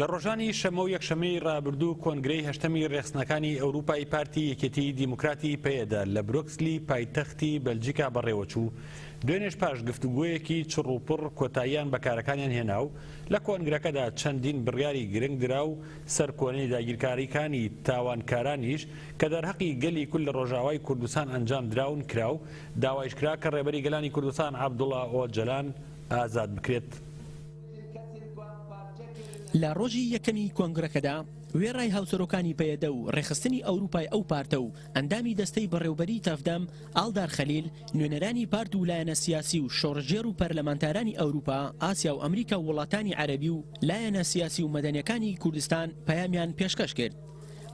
لە ڕۆژانی شەمە و یەکشەمەی ڕابردوو کۆنگرەی هەشتەمی ڕێخستنەکانی ئەوروپای پارتی یەکێتی دیموکراتی پێدا لە بروکسلی پایتەختی بەلجیکا بەڕێوەچوو دوێنێش پاش گفتوگۆیەکی چڕوپڕ کۆتاییان بەکارەکانیان هێنا و لە کۆنگرەکەدا چەندین بڕیاری گرنگ درا و سەرکۆنەی داگیرکاریەکانی تاوانکارانیش کە دەرهەقی گەلی کورد لە ڕۆژاوای کوردستان ئەنجام دراون کرا و داوایش کرا کە ڕێبەری گەلانی کوردستان عەبدوڵڵا ئۆجەلان ئازاد بکرێت. لە ڕۆژی یەکەمی کۆنگرەکەدا وێڕای هاوسەرۆکانی پەیەدە و ڕێخستنی ئەوروپای ئەو پارتە و ئەندامی دەستەی بەڕێوەبەری تەفدەم ئالدار خەلیل نوێنەرانی پارت و لایەنە سیاسی و شۆڕژێر و پەرلەمانتارانی ئەوروپا ئاسیا و ئەمریکا و وڵاتانی عەرەبی و لایەنە سیاسی و مەدەنیەکانی کوردستان پەیامیان پێشکەش کرد.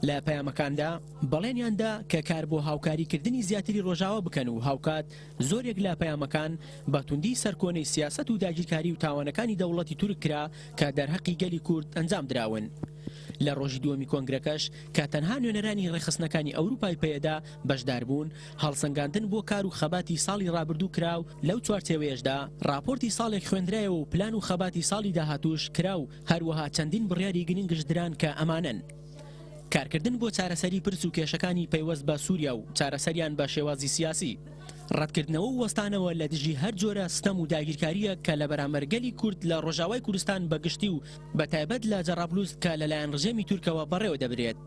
لە پەیامەکاندا بەڵێنیاندا کە کار بۆ هاوکاریکردنی زیاتری ڕۆژاوە بکەن و هاوکات زۆرێک لە پەیامەکان بەتوندی سەرکۆنەی سیاست و داگیرکاری و تاوانەکانی دەوڵەتی تورک کرا کە دەرهەقی گەلی کورد ئەنجام دراون. لە ڕۆژی دووەمی کۆنگرەکەش کە تەنها نوێنەرانی ڕێخستنەکانی ئەوروپای پەیەدا بەشدار بوون هەڵسەنگاندن بۆ کار و خەباتی ساڵی ڕابردوو کرا و لەو چوارچێوەیەشدا راپۆرتی ساڵێک خوێندرایەوە و پلان و خەباتی ساڵی داهاتووش کرا و هەروەها چەندین بڕیاری گرنگش دران کە ئەمانن: کارکردن بۆ چارەسەری پرس و کێشەکانی پەیوەست بە سووریا و چارەسەریان بە شێوازی سیاسی، ڕەتکردنەوە و وەستانەوە لە دژی هەر جۆرە ستەم و داگیرکاریە کە لە بەرامبەرگەلی کورد لە ڕۆژاوای کوردستان بەگشتی و بەتایبەت لە جەڕابلوس کە لەلایەن ڕژێمی تورکەوە بەڕێوە دەبرێت.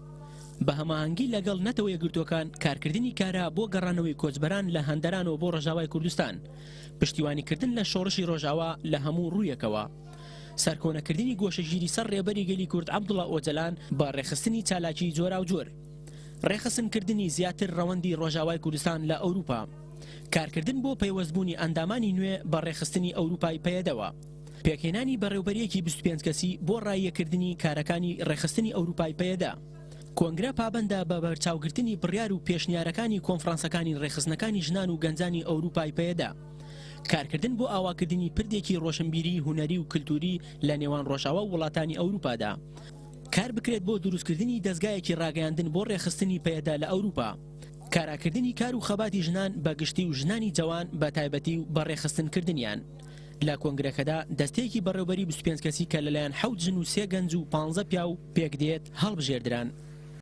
بە هەماهەنگی لەگەڵ نەتەوە یەکگرتوەکان کارکردنی کارا بۆ گەڕانەوەی کۆچبەران لە هەندەرانەوە بۆ ڕۆژاوای کوردستان، پشتیوانیکردن لە شۆڕشی ڕۆژاوا لە هەموو ڕوویەکەوە، سەرکۆنەکردنی گۆشەگیری سەر ڕێبەری گەلی کورد عەبدوڵڵا ئۆجەلان بە ڕێخستنی چالاکی جۆرا و جۆر، ڕێخستنکردنی زیاتر ڕەوەندی ڕۆژاوای کوردستان لە ئەوروپا، کارکردن بۆ پەیوەستبوونی ئەندامانی نوێ بە ڕێخستنی ئەوروپای پەیەدەوە، پێکهێنانی بەڕێوبەریەکی 25 کەسی بۆ ڕایەکردنی کارەکانی ڕێخستنی ئەوروپای پەیەدا. کۆنگرە پابەندە بە بەرچاوگرتنی بڕیار و پێشنیارەکانی کۆنفرانسەکانی ڕێخستنەکانی ژنان و گەنجانی ئەوروپای پەیەدا، کارکردن بۆ ئاواکردنی پردێکی ڕۆشنبیری هونەری و کلتوری لە نێوان ڕۆژاوا و وڵاتانی ئەوروپادا، کار بکرێت بۆ دروستکردنی دەستگایەکی ڕاگەیاندن بۆ ڕێخستنی پەیەدا لە ئەوروپا، کاراکردنی کار و خەباتی ژنان بەگشتی و ژنانی جوان بە تایبەتی و بە ڕێخستنکردنیان. لە کۆنگرەکەدا دەستەیەکی بەڕێوەبەری 25 کەسی کە لەلایەن 7 ژن و 3 گەنج و 15 پیا و پێکدێت هەڵبژێردران.